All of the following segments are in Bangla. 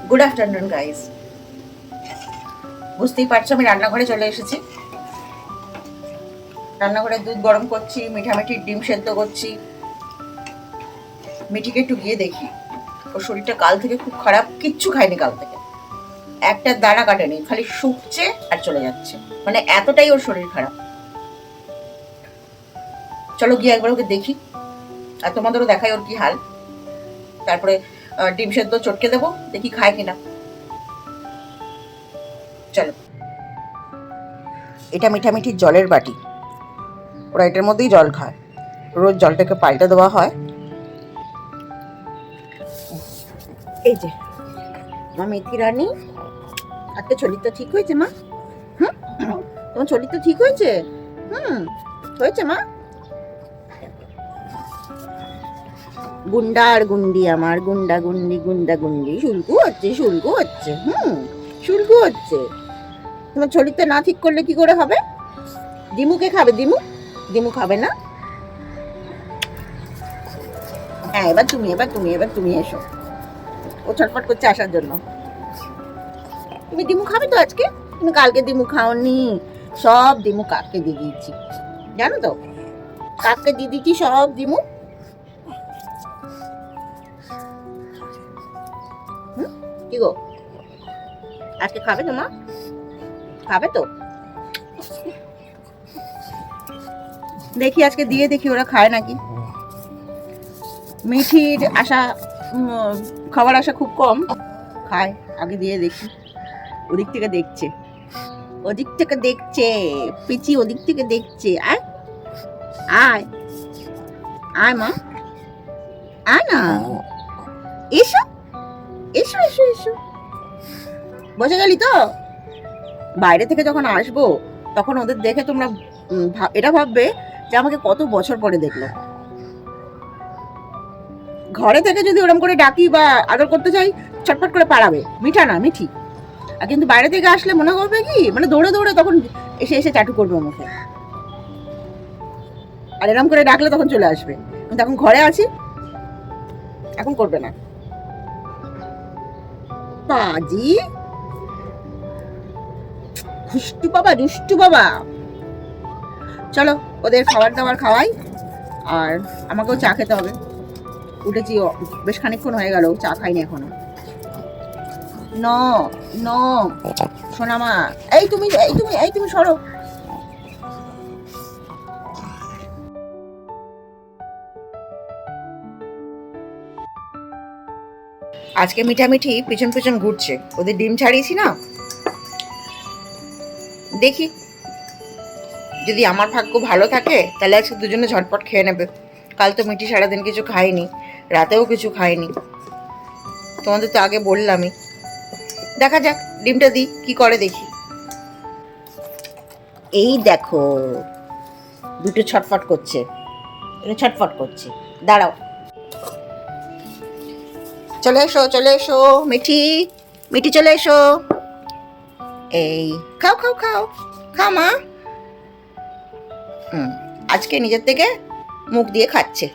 Good afternoon guys. বুঝতেই পারছো আমি রান্নাঘরে চলে এসেছি। রান্নাঘরে দুধ গরম করছি, মিঠামিঠির ডিম সেদ্ধ করছি। মিঠিকে একটু গিয়ে দেখি, ওর শরীরটা কাল থেকে খুব খারাপ, কিচ্ছু খায়নি কাল থেকে, একটা দানা কাটেনি, খালি শুকছে আর চলে যাচ্ছে, মানে এতটাই ওর শরীর খারাপ। চলো গিয়ে একবার ওকে দেখি আর তোমাদেরও দেখাই ওর কি হাল। তারপরে ডিম সেদ্ধ চটকে দেবো, দেখি খায় কিনা। চলো। এটা মিঠামিঠির জলের বাটি, ওরা এটার মধ্যেই জল খায়, রোজ জলটাকে পাল্টে দেওয়া হয়। এই যে মা মেথি রানী, আজকে শরীর তো ঠিক হয়েছে মা? হুম, তোমার শরীর তো ঠিক হয়েছে? হয়েছে মা? গুন্ডা আর গুন্ডি আমার, গুন্ডা গুন্ডি গুন্ডা গুন্ডি, শুল্কু হচ্ছে শুল্কু হচ্ছে, শুল্কু হচ্ছে। তোমার শরীরটা না ঠিক করলে কি করে হবে? দিমুকে খাবে, দিমু দিমু খাবে না? হ্যাঁ, এবার তুমি এসো। ও ছটফট করছে আসার জন্য। তুমি দিমু খাবে তো আজকে? তুমি কালকে দিমু খাওনি, সব দিমু কাককে দিয়ে দিয়েছি, জানো তো? কাককে দিয়ে দিচ্ছি সব দিমু। কি গো, আজকে খাবে তো মা? খাবে তো? দেখি আজকে দিয়ে দেখি ওরা খায় নাকি। মিঠির আশা, খাবার আশা খুব কম, খায়, আগে দিয়ে দেখি। ওদিক থেকে দেখছে, ওদিক থেকে দেখছে, পিচি ওদিক থেকে দেখছে। আয় আয় আয় মা, আয় না, এসো এসো এসো এসো। বসে গেলি তো? বাইরে থেকে যখন আসবো তখন ওদের দেখে তোমরা এটা ভাববে যে আমাকে কত বছর পরে দেখলো। ঘরে থেকে যদি ওরম করে ডাকি বা আদর করতে চাই, ছটফট করে পালাবে, মিঠা না মিঠি। আর কিন্তু বাইরে থেকে আসলে মনে করবে কি, মানে দৌড়ে দৌড়ে তখন এসে এসে চাটু করবে মুখে। আর এরম করে ডাকলে তখন চলে আসবে, কিন্তু এখন ঘরে আছি, এখন করবে না। পাজি দুষ্টু বাবা, দুষ্টু বাবা। চলো ওদের খাবার দাবার খাওয়াই, আর আমাকেও চা খেতে হবে। উঠেছি বেশ খানিকক্ষণ হয়ে গেল, চা খাইনি এখনো। ন ন শোনা মা, এই তুমি সরো। আজকে মিঠামিঠি পিছন পিছন ঘুরছে, ওদের ডিম ছাড়িয়েছি না, দেখি যদি আমার ভাগ্য ভালো থাকে তাহলে আজকে দুজনে ঝটপট খেয়ে নেবে। কাল তো মিঠি সারাদিন কিছু খায়নি, রাতেও কিছু খায়নি, তোমাদের তো আগে বললামই। দেখা যাক, ডিমটা দিই কি করে দেখি। এই দেখো দুটো ছটফট করছে, ছটফট করছে, দাঁড়াও। চলে এসো চলে এসো মিঠি, মিঠি চলে এসো। এই খাও খাও খাও খাও মা। আজকে নিজের থেকে মুখ দিয়ে খাচ্ছে।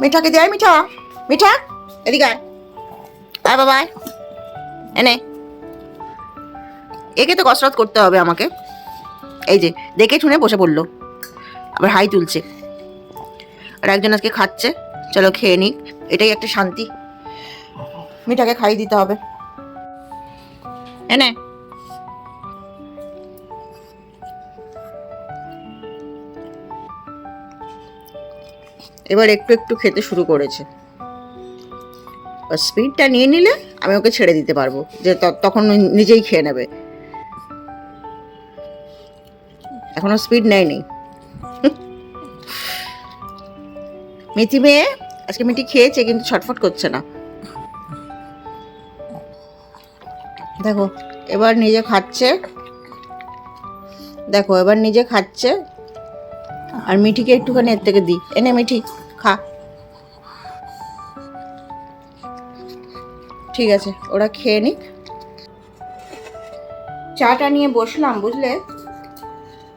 মিঠাকে দেয়, মিঠা মিঠা এদিকে আয়, আয় বাবা এনে। একে তো কসরত করতে হবে আমাকে, এই যে দেখে শুনে বসে পড়লো, আবার হাই তুলছে। আর একজন আজকে খাচ্ছে, চলো খেয়ে নিক, এটাই একটা শান্তি। মিঠাকে খাইয়ে দিতে হবে, এনে। এবার একটু একটু খেতে শুরু করেছে, স্পিডটা নিয়ে নিলে আমি ওকে ছেড়ে দিতে পারবো, যে তখন নিজেই খেয়ে নেবে। এখনো স্পিড নেয়নি। মিঠি মেয়ে আজকে মিঠি খেয়েছে কিন্তু ছটফট করছে না। দেখো এবার নিজে খাচ্ছে, দেখো এবার নিজে খাচ্ছে। আর মিঠিকে একটুখানি এর থেকে দিই, এনে মিঠি খা। ঠিক আছে, ওরা খেয়ে নিক। চাটা নিয়ে বসলাম, বুঝলে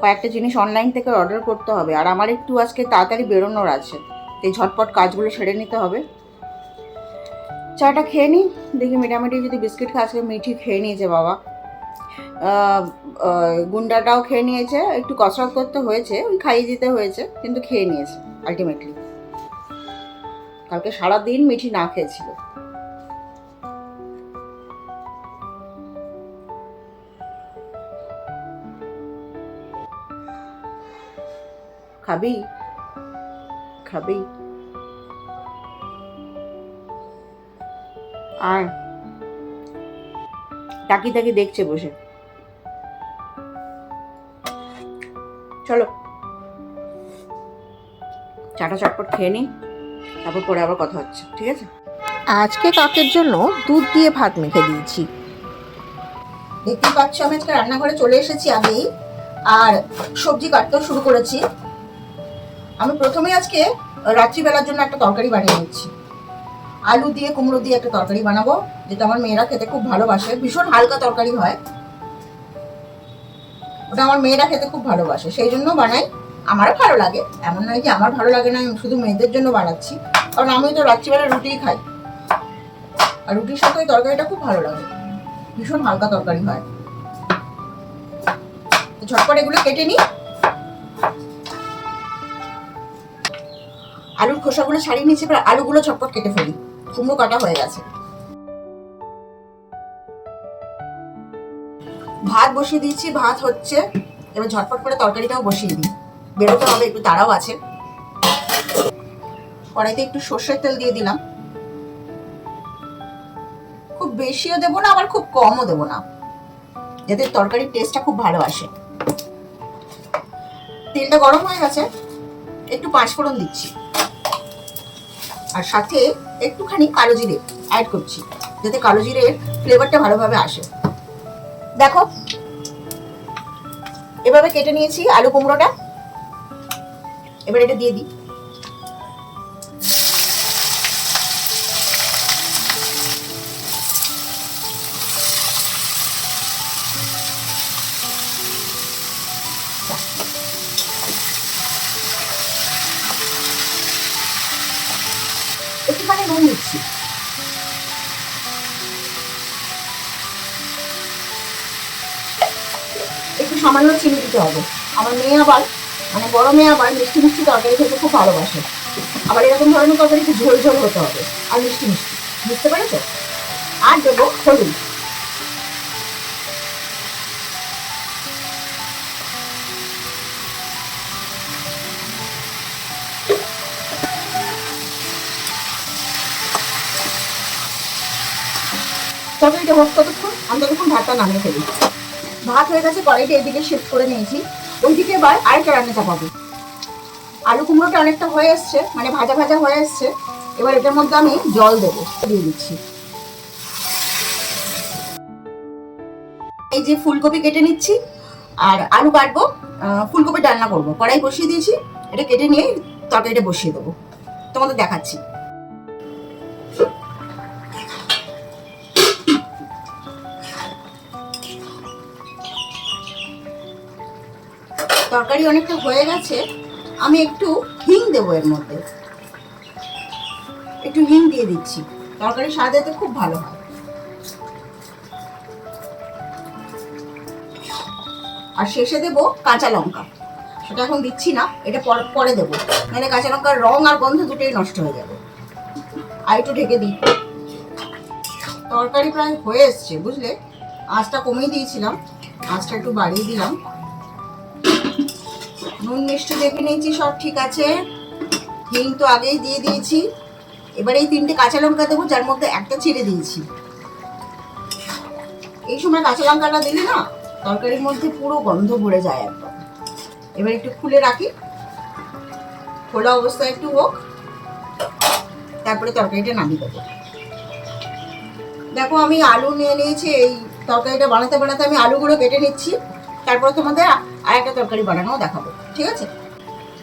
কয়েকটা জিনিস অনলাইন থেকে অর্ডার করতে হবে, আর আমার একটু আজকে তাড়াতাড়ি বেরোনোর আছে, এই ঝটপট কাজগুলো সেরে নিতে হবে। চাটা খেয়ে নিই, দেখি মিটামিটি যদি বিস্কিট খায়। আজকে মিঠি খেয়ে নিয়েছে বাবা, গুন্ডাটাও খেয়ে নিয়েছে। একটু কসরত করতে হয়েছে, ওই খাইয়ে দিতে হয়েছে, কিন্তু খেয়ে নিয়েছে আলটিমেটলি। কালকে সারাদিন মিঠি না খেয়েছিল। খাবি খাবি আর তাকি তাকি দেখছে বসে। চলো চাটা চটপট খেয়ে নিই, তারপর পরে আবার কথা হচ্ছে, ঠিক আছে? আজকে কাকের জন্য দুধ দিয়ে ভাত মেখে দিয়েছি। দেখতেই পাচ্ছ আমি আজকে রান্নাঘরে চলে এসেছি আগেই, আর সবজি কাটতেও শুরু করেছি। আমি প্রথমে আজকে রাত্রিবেলার জন্য একটা তরকারি বানিয়ে নিচ্ছি। আলু দিয়ে কুমড়ো দিয়ে একটা তরকারি বানাবো, যেটা আমার মেয়েরা খেতে খুব ভালোবাসে। ভীষণ হালকা তরকারি হয়, ওটা আমার মেয়েরা খেতে খুব ভালোবাসে, সেই জন্য বানাই। আমারও ভালো লাগে, এমন নয় যে আমার ভালো লাগে না, আমি শুধু মেয়েদের জন্য বানাচ্ছি, কারণ আমি তো রাত্রিবেলা রুটিই খাই, আর রুটির সাথে ওই তরকারিটা খুব ভালো লাগে। ভীষণ হালকা তরকারি হয়। ঝটপট এগুলো কেটে নিই। আলুর খোসাগুলো ছাড়িয়ে নিয়েছি, এবার আলুগুলো ঝটপট কেটে ফেলি। কুমড়ো কাটা হয়ে গেছে। ভাত বসিয়ে দিয়েছি, ভাত হচ্ছে। এবার ঝটপট করে তরকারিটাও বসিয়ে দিই, বেরোতে হবে, একটু তাড়াও আছে। কড়াইতে একটু সর্ষের তেল দিয়ে দিলাম। খুব বেশিও দেবো না, আবার খুব কমও দেবো না, যাতে তরকারির টেস্টটা খুব ভালো আসে। তেলটা গরম হয়ে গেছে, একটু পাঁচফোড়ন দিচ্ছি, আর সাথে একটুখানি কালো জিরে অ্যাড করছি, যাতে কালো জিরের ফ্লেভারটা ভালোভাবে আসে। দেখো এভাবে কেটে নিয়েছি আলু কুমড়োটা, এবার এটা দিয়ে দিই। একটুখানি নুন দিচ্ছি, একটু সামান্য চিনি দিতে হবে। আমার মেয়ে আবার, মানে বড় মেয়ে আবার মিষ্টি মিষ্টি তরকারি খেতে খুব ভালোবাসে, আবার এরকম ধরনের তরকারি একটু ঝোল ঝোল হতে হবে, আর মিষ্টি মিষ্টি, বুঝতে পেরেছো? আর দেবো হলুদ। তরকারিটা হোক ততক্ষণ, আমি ততক্ষণ ভাতটা নামিয়ে ফেলি। ভাত হয়ে গেছে, কড়াইটা এদিকে শিফট করে নিয়েছি, ওইদিকে এবার আরেকটা রান্না চাপাবো। আলু কুমড়োটা অনেকটা হয়ে এসছে, মানে ভাজা ভাজা হয়ে এসছে। এবার এটার মধ্যে আমি জল দেবো, দিয়ে দিচ্ছি। এই যে ফুলকপি কেটে নিচ্ছি, আর আলু কাটবো, ফুলকপি রান্না করবো। কড়াই বসিয়ে দিয়েছি, এটা কেটে নিয়ে তরকারিটা বসিয়ে দেবো, তোমাদের দেখাচ্ছি। তরকারি অনেকটা হয়ে গেছে, আমি একটু হিং দেবো এর মধ্যে, একটু হিং দিয়ে দিচ্ছি, তরকারির স্বাদ এতে খুব ভালো হয়। আর শেষে দেবো কাঁচা লঙ্কা, সেটা এখন দিচ্ছি না, এটা পরে দেবো, মানে কাঁচা লঙ্কার রং আর গন্ধ দুটোই নষ্ট হয়ে যাবে। আর একটু ঢেকে দিই। তরকারি প্রায় হয়ে এসছে, বুঝলে, আঁচটা কমিয়ে দিয়েছিলাম, আঁচটা একটু বাড়িয়ে দিলাম। নুন মিষ্টি দেখে নিয়েছি, সব ঠিক আছে। হিং তো আগেই দিয়ে দিয়েছি। এবার এই 3টে কাঁচা লঙ্কা দেবো, যার মধ্যে একটা ছিঁড়ে দিয়েছি। এই সময় কাঁচা লঙ্কাটা দিলে না তরকারির মধ্যে পুরো গন্ধ ভরে যায় একদম। এবার একটু খুলে রাখি, খোলা অবস্থায় একটু হোক, তারপরে তরকারিটা নামিয়ে দেবো। দেখো আমি আলু নিয়ে নিয়েছি, এই তরকারিটা বানাতে বানাতে আমি আলুগুলো কেটে নিচ্ছি, তারপরে তোমাদের আর একটা তরকারি বানানোও দেখাবো, ঠিক আছে?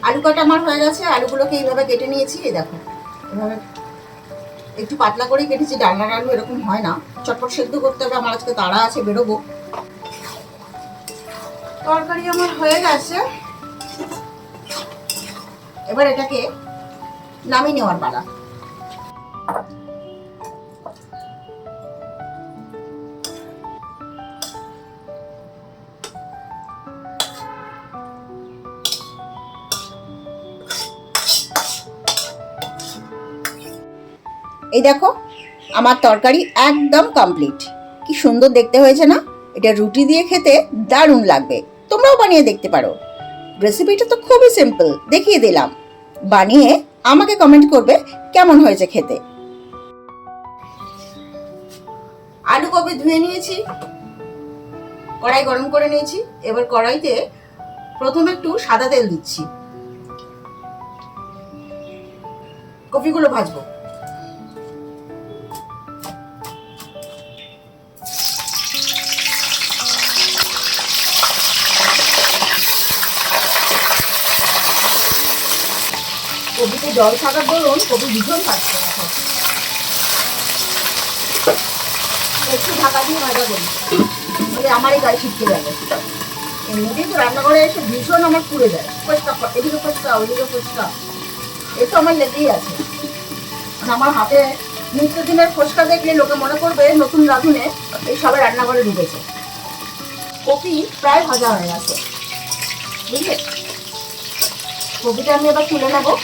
আলু কাটা আমার হয়ে গেছে, আলুগুলোকে এইভাবে কেটে নিয়েছি। এই দেখো এভাবে একটু পাতলা করে কেটেছি, ডালনার আলু এরকম হয় না, চটপট সেদ্ধ করতে হবে, আমার আজকে তাড়া আছে, বেরোবো। তরকারি আমার হয়ে গেছে, এবার এটাকে নামিয়ে নেওয়ার পালা। এই দেখো আমার তরকারি একদম কমপ্লিট। কি সুন্দর দেখতে হয়েছে না? এটা রুটি দিয়ে খেতে দারুণ লাগবে। তোমরাও বানিয়ে দেখতে পারো। রেসিপিটা তো খুবই সিম্পল, দেখিয়ে দিলাম। বানিয়ে আমাকে কমেন্ট করবে কেমন হয়েছে খেতে। আলু কবে ধুয়ে নিয়েছি, কড়াই গরম করে নিয়েছি। এবার কড়াইতে প্রথমে একটু সাদা তেল দিচ্ছি। কপিগুলো ভাজবো। কপিতে জল থাকার দরুন কপি ভীষণ পাচ্ছে এখন। একটু ঢাকা দিয়ে ভাজা করি, মানে আমার এই গায়ে ছিটকে যাবে। এমনিতেই তো রান্নাঘরে এসে ভীষণ আমার পুড়ে যায়। ফুচকা, এদিকে ফুচকা, ওইদিকে ফুচকা, এ তো আমার লেগেই আছে। মানে আমার হাতে নিত্যদিনের ফুচকা দেখলে লোকে মনে করবে নতুন রাঁধুনে এই সবে রান্নাঘরে ঢুকেছে। কপি প্রায় ভাজা হয়ে গেছে, বুঝলে? কপিটা আমি এবার তুলে নেবো।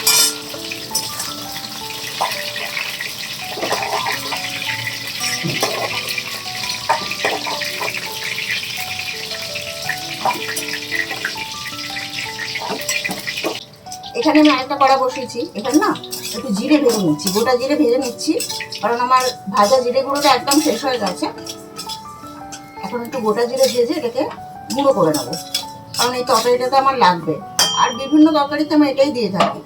এখানে আমি আরেকটা কড়া বসিয়েছি। এখানে না একটু জিরে ভেজে নিচ্ছি, গোটা জিরে ভেজে নিচ্ছি, কারণ আমার ভাজা জিরে গুঁড়োটা একদম শেষ হয়ে গেছে। এখন একটু গোটা জিরে ভেজে এটাকে গুঁড়ো করে নেবো, কারণ এই তরকারিটাতে আমার লাগবে। আর বিভিন্ন তরকারিতে আমি এটাই দিয়ে থাকি।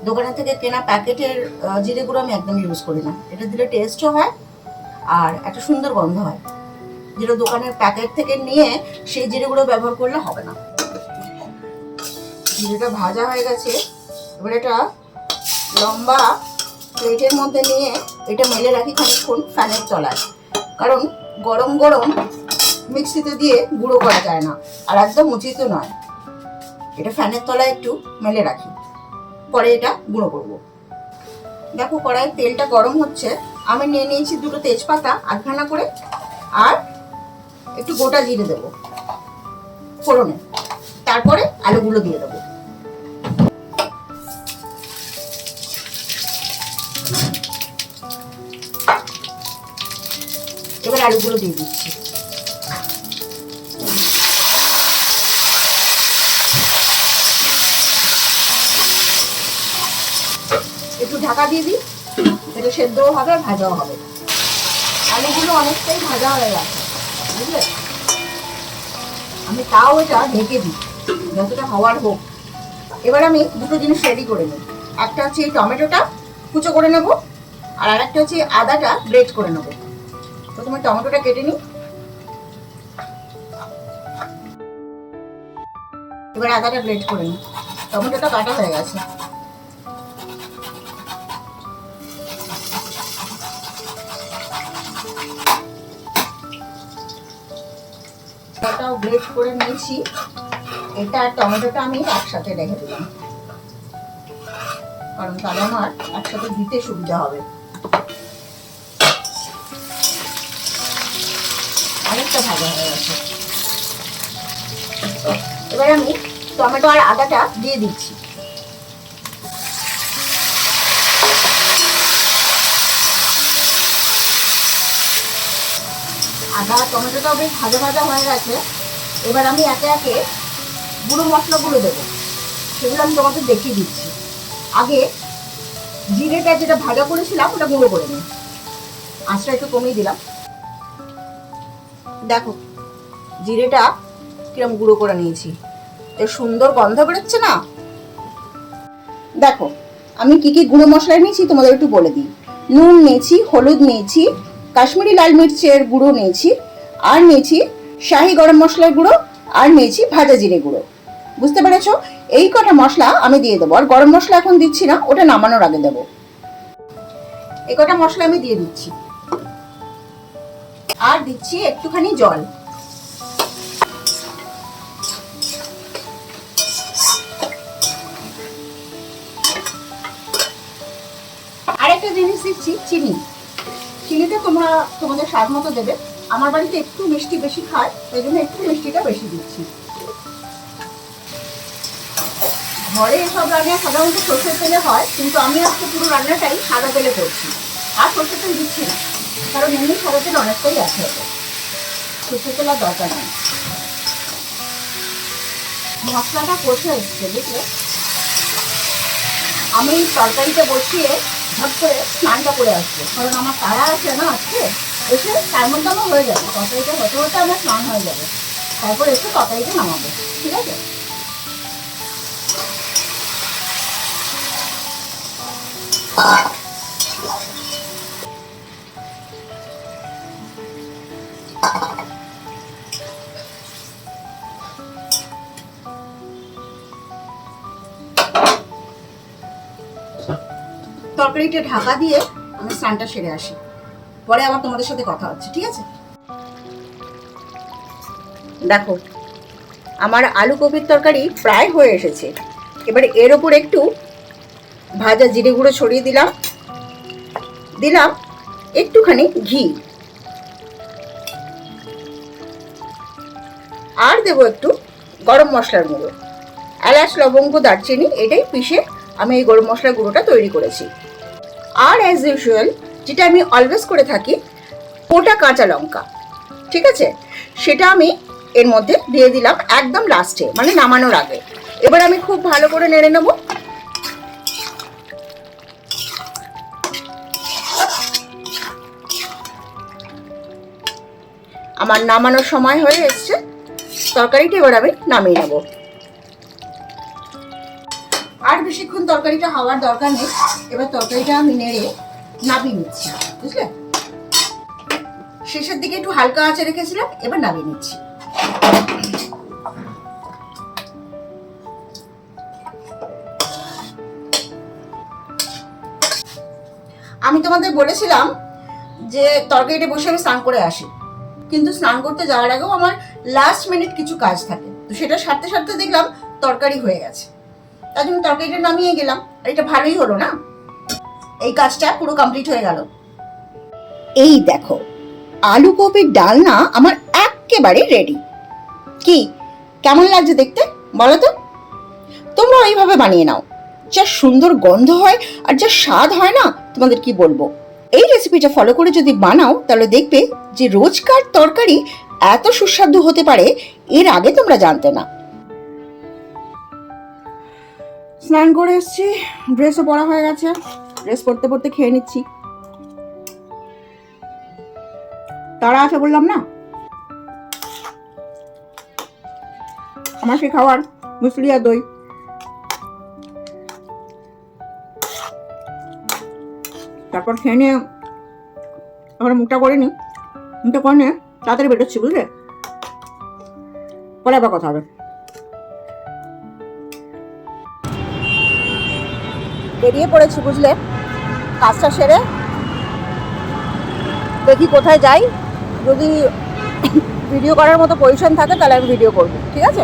দোকানে থেকে কেনা প্যাকেটের জিরে গুঁড়ো আমি একদম ইউজ করি না। এটা দিলে টেস্টও হয় আর একটা সুন্দর গন্ধ হয়। যেটা দোকানের প্যাকেট থেকে নিয়ে সেই জিরে গুঁড়ো ব্যবহার করলে হবে না। জিরেটা ভাজা হয়ে গেছে। এবার এটা লম্বা প্লেটের মধ্যে নিয়ে এটা মেলে রাখি খানিকক্ষণ ফ্যানের তলায়, কারণ গরম গরম মিক্সিতে দিয়ে গুঁড়ো করা যায় না, আর একদম উচিত নয়। এটা ফ্যানের তলায় একটু মেলে রাখি, পরে এটা গুঁড়ো করব। দেখো কড়াই তেলটা গরম হচ্ছে। আমি নিয়ে নিয়েছি দুটো তেজপাতা আধখানা করে, আর একটু গোটা জিরে দেবো ফোড়নে। তারপরে আলুগুলো দিয়ে দেবো। এবার আলুগুলো দিয়ে দিচ্ছি। একটু ঢাকা দিয়ে দিই, এটা সেদ্ধও হবে ভাজাও হবে। আলুগুলো অনেকটাই ভাজা হয়ে গেছে, বুঝলে? আমি তাও এটা ঢেকে দিই যতটা হওয়ার হোক। এবার আমি দুটো জিনিস রেডি করে নিই। একটা হচ্ছে এই টমেটোটা কুচো করে নেব, আর আরেকটা হচ্ছে আদাটা গ্রেট করে নেব। প্রথমে টমেটোটা কেটে নিই, এবার আদাটা গ্রেট করে নিই। টমেটোটা কাটা হয়ে গেছে। আদাটাও গ্রেট করে নিয়েছি। এটা আর টমেটোটা আমি একসাথে রেখে দিলাম, কারণ তাহলে আমার একসাথে দিতে সুবিধা হবে। অনেকটা ভাজা হয়ে গেছে। এবার আমি টমেটো আর আদাটা দিয়ে দিচ্ছি। আদা টমেটোটাও বেশ ভাজা ভাজা হয়ে গেছে। এবার আমি একে একে গুঁড়ো মশলাগুলো দেবো, সেগুলো আমি তোমাদের দেখিয়ে দিচ্ছি। আগে জিরেটা যেটা ভাজা করেছিলাম ওটা গুঁড়ো করে নিই। আঁচটা একটু কমিয়ে দিলাম। দেখো জিরেটা কিরম গুঁড়ো করে নিয়েছি, এর সুন্দর গন্ধ বেরোচ্ছে না? দেখো আমি কি কি গুঁড়ো মশলা নিয়েছি তোমাদের একটু বলে দিই। নুন নিয়েছি, হলুদ নিয়েছি, কাশ্মীরি লাল মির্চের গুঁড়ো নিয়েছি, আর নিয়েছি শাহি গরম মশলার গুঁড়ো, আর নিয়েছি ভাজা জিরে গুঁড়ো। বুঝতে পেরেছো? এই কটা মশলা আমি দিয়ে দেবো। আর গরম মশলা এখন দিচ্ছি না, ওটা নামানোর আগে দেবো। এই কটা মশলা আমি দিয়ে দিচ্ছি, আর দিচ্ছি একটুখানি জল। আরেকটা জিনিস দিচ্ছি, চিনি। চিনিটা তোমরা তোমাদের স্বাদ মতো দেবে। আমার বাড়িতে একটু মিষ্টি বেশি খায়, ওই জন্য একটু মিষ্টিটা বেশি দিচ্ছি। ঘরে এসব রান্না সাধারণত সরষের তেলে হয়, কিন্তু আমি আজকে পুরো রান্নাটাই সাদা তেলে করছি। আর সরষের তেল দিচ্ছি না, কারণ এমনি সাদা তেল অনেকটাই আছে ওতে, সরষের তেল আর দরকার নেই। মশলাটা কষে এসছে, বুঝলে? আমি তরকারিটা বসিয়ে ঝট করে স্নানটা করে আসবো, কারণ আমার তারা আছে না আজকে, এসে তার মধ্যে আমার হয়ে যাবে, তরকারিটা হতে হতে আমার স্নান হয়ে যাবে, তারপর এসে তরকারিটা নামাবো, ঠিক আছে? তরকারিটা ঢাকা দিয়ে আমি স্নানটা সেরে আসি, পরে আবার তোমাদের সাথে কথা হচ্ছে, ঠিক আছে? দেখো, আমার আলু কপির তরকারি প্রায় হয়ে এসেছে। এবারে এর ওপর একটু ভাজা জিরে গুঁড়ো ছড়িয়ে দিলাম, দিলাম একটুখানি ঘি, আর দেবো একটু গরম মশলার গুঁড়ো, এলাচ লবঙ্গ দারচিনি এটাই পিষে আমি এই গরম মশলার গুঁড়োটা তৈরি করেছি। আর অ্যাজ ইউজুয়াল যেটা আমি অলওয়েজ করে থাকি, গোটা কাঁচা লঙ্কা, ঠিক আছে, সেটা আমি এর মধ্যে দিয়ে দিলাম একদম লাস্টে, মানে নামানোর আগে। এবার আমি খুব ভালো করে নেড়ে নেব। আমার নামানোর সময় হয়ে এসছে, তরকারিটা এবার আমি নামিয়ে নেব। আর বেশিক্ষণ তরকারিটা হওয়ার দরকার নেই, এবার তরকারিটা আমি নেড়ে নামিয়ে নিচ্ছি, বুঝলে? শেষের দিকে একটু হালকা আঁচে রেখেছিলাম, এবার নামিয়ে নিচ্ছি। আমি তোমাদের বলেছিলাম যে তরকারিটা বসে আমি স্নান করে আসি, কিন্তু স্নান করতে যাওয়ার আগেও আমার লাস্ট মিনিট কিছু কাজ থাকে, তো সেটা সারতে সারতে দেখলাম তরকারি হয়ে গেছে, তার জন্য তরকারিটা নামিয়ে গেলাম। আর এটা ভালোই হলো না, এই কাজটা পুরো কমপ্লিট হয়ে গেল। এই দেখো, আলু কপির ডালনা আমার একেবারে রেডি। কি কেমন লাগছে দেখতে বলো তো? তোমরা এইভাবে বানিয়ে নাও, যা সুন্দর গন্ধ হয় আর যা স্বাদ হয় না, তোমাদের কি বলবো। এই রেসিপিটা ফলো করে যদি বানাও তাহলে দেখবে যে রোজকার তরকারি এত সুস্বাদু হতে পারে, এর আগে তোমরা জানতে না। স্নান করে এসেছি, ড্রেসও পরা হয়ে গেছে, ড্রেস পরতে পরতে খেয়ে নিচ্ছি। তারা আছে বললাম না, আমার সে খাওয়ার মুসলি আর দই। তারপর খেয়ে নিয়ে ওখানে মুখটা করে নি, মুখটা করে নিয়ে তাড়াতাড়ি বেরোচ্ছি, বুঝলে? পরে আবার কথা হবে। বেরিয়ে পড়েছি, বুঝলে? কাজটা সেরে দেখি কোথায় যাই, যদি ভিডিও করার মতো পজিশন থাকে তাহলে আমি ভিডিও করব, ঠিক আছে?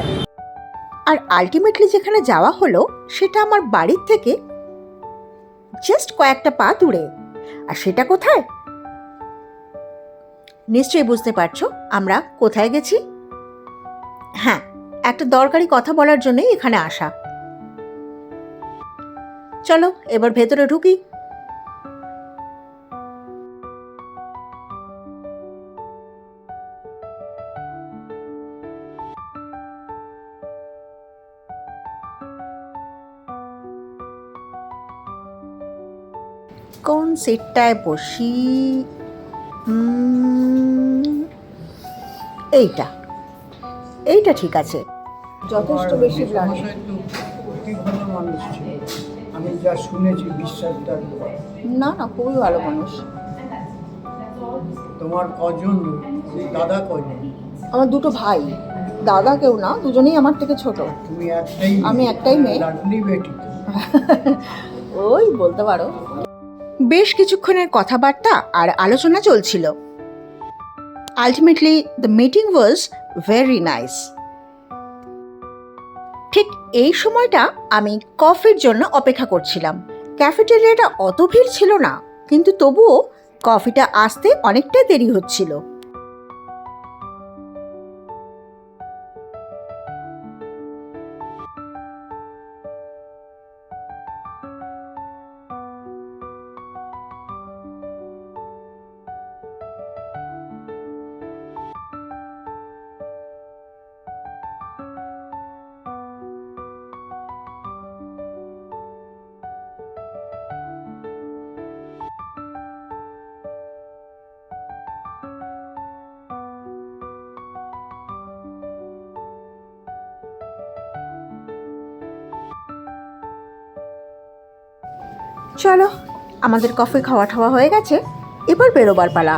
আর আলটিমেটলি যেখানে যাওয়া হলো সেটা আমার বাড়ির থেকে জাস্ট কয়েকটা পা দূরে। আর সেটা কোথায় নিশ্চয়ই বুঝতে পারছো আমরা কোথায় গেছি। হ্যাঁ, একটা দরকারি কথা বলার জন্যই এখানে আসা। চলো এবার ভেতরে ঢুকি। কোন সিটটায় বসি? এইটা এইটা ঠিক আছে, যথেষ্ট বেশি ব্লাড। খুবই ভালো মানুষ ছিল, আমি যা শুনেছি বিশ্বাসটা। না না, খুবই ভালো মানুষ। তোমার কজন দাদা কজন? আমার দুটো ভাই, দাদা কেউ না, দুজনেই আমার থেকে ছোট। তুমি একটাই? আমি একটাই মেয়ে। লাডলি বেটি। ওই বলতে পারো। বেশ কিছুক্ষণের কথাবার্তা আর আলোচনা চলছিল। Ultimately the meeting was very nice. ঠিক এই সময়টা আমি কফির জন্য অপেক্ষা করছিলাম। ক্যাফেটেরিয়াটা অত ভিড় ছিল না, কিন্তু তবুও কফিটা আসতে অনেকটা দেরি হচ্ছিল। চলো, আমাদের কফি খাওয়া ঠাওয়া হয়ে গেছে, এবার বেরোবার পালা।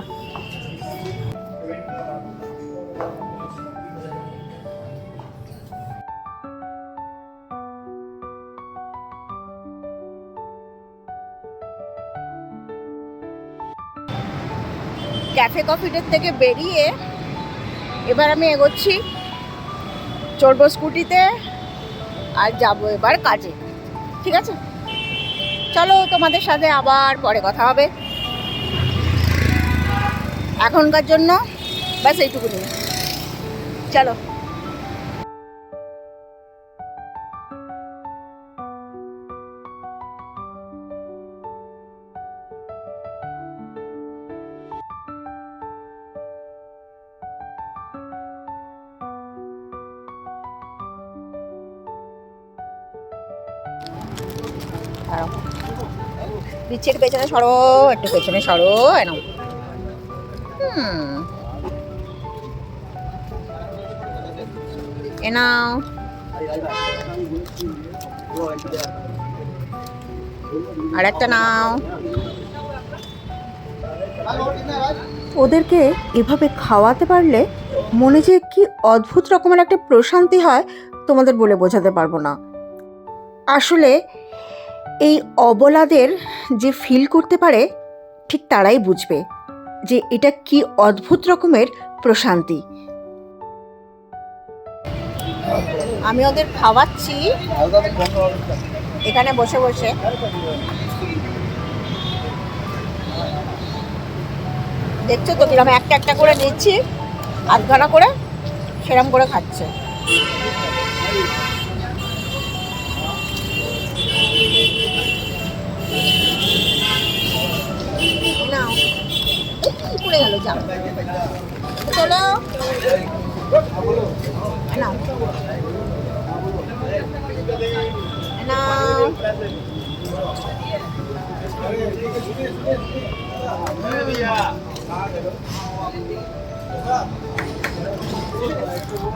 ক্যাফে কফিটের থেকে বেরিয়ে এবার আমি এগোচ্ছি, চড়বো স্কুটিতে আর যাবো এবার কাজে। ঠিক আছে, চলো তোমাদের সাথে আবার পরে কথা হবে। এখনকার জন্য ব্যাস এইটুকুনি, চলো। পিছের পেছনে সরো, একটু পেছনে সরো, এনাও। এনাও, আর একটা নাও। ওদেরকে এভাবে খাওয়াতে পারলে মনে যে কি অদ্ভুত রকমের একটা প্রশান্তি হয় তোমাদের বলে বোঝাতে পারবো না। আসলে এই অবলাদের যে ফিল করতে পারে ঠিক তারাই বুঝবে যে এটা কি অদ্ভুত রকমের প্রশান্তি। আমি ওদের খাওয়াচ্ছি এখানে বসে বসে। দেখছো তো কিরম একটা একটা করে দিচ্ছি, আধখানা করে সেরম করে খাচ্ছে। নাও, পড়ে গেল, যাও চলো, নাও নাও।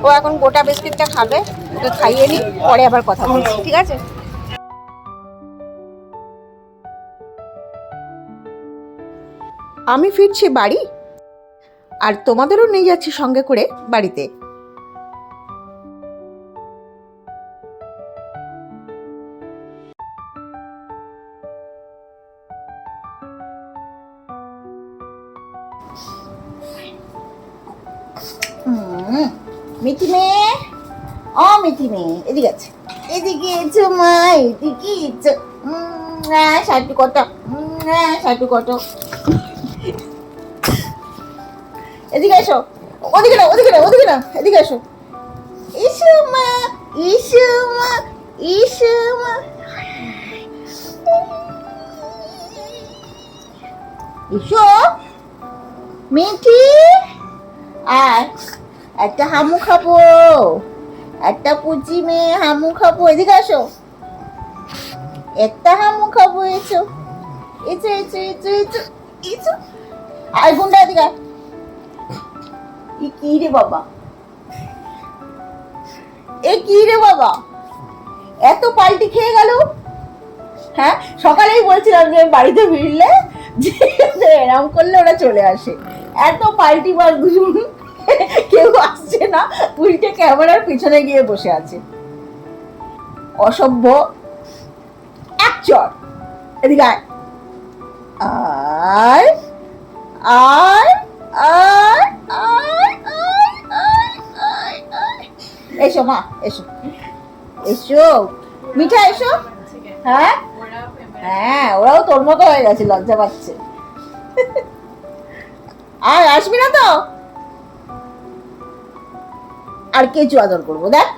ও এখন গোটা বিস্কিটটা খাবে, ওকে খাইয়ে নি, পরে আবার কথা বলছি। ঠিক আছে, আমি ফিরছি বাড়ি, আর তোমাদেরও নিয়ে যাচ্ছি সঙ্গে করে বাড়িতে। মিঠি মেয়ে, ও মিঠি মেয়ে, এদিকে আছে, এদিকে এসো মা, এদিকে এসো। সাইটু কত, সাইটু কত, এদিকে এসো, ওদিকে না, ওদিকে না, ওদিকে না, এদিকে এসো। এসো মা, এসো মা, এসো মা, এসো মিঠি। আর একটা হামু খাবো, একটা পুচি মেয়ে হামু খাবো, এদিকে আসো, একটা হামু খাবো, এসো এসো এসো এসো এসো এসো। আর গুন্ডা এদিকে, কি রে বাবা, এ কি রে বাবা, এত পাল্টি খেয়ে গেল। হ্যাঁ, সকালেই বলছিলাম যে বাড়িতে ফিরলে যে এরম করলে ওরা চলে আসে। এত পাল্টি বার, দুজন কেউ আসছে না, উল্টে ক্যামেরার পিছনে গিয়ে বসে আছে। অসভ্য, এক চর, এদিকে আয়, আয় আয় আয় আয় আয় আয় আয়। এসো মা, এসো এসো মিঠা, এসো। হ্যাঁ হ্যাঁ, ওরাও তোর মতো হয়ে গেছে, লজ্জা পাচ্ছে। আর আসবি না তো? আর কেঁচু আদর করবো, দেখ,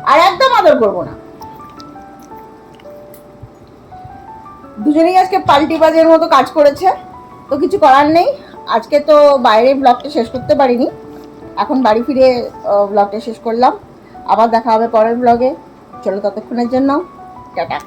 আর একদম আদর করবো না। দুজনেই আজকে পাল্টি বাজের মতো কাজ করেছে, তো কিছু করার নেই। আজকে তো বাইরে ব্লগটা শেষ করতে পারিনি, এখন বাড়ি ফিরে ব্লগটা শেষ করলাম। আবার দেখা হবে পরের ব্লগে। চলো, ততক্ষণের জন্য টাটা।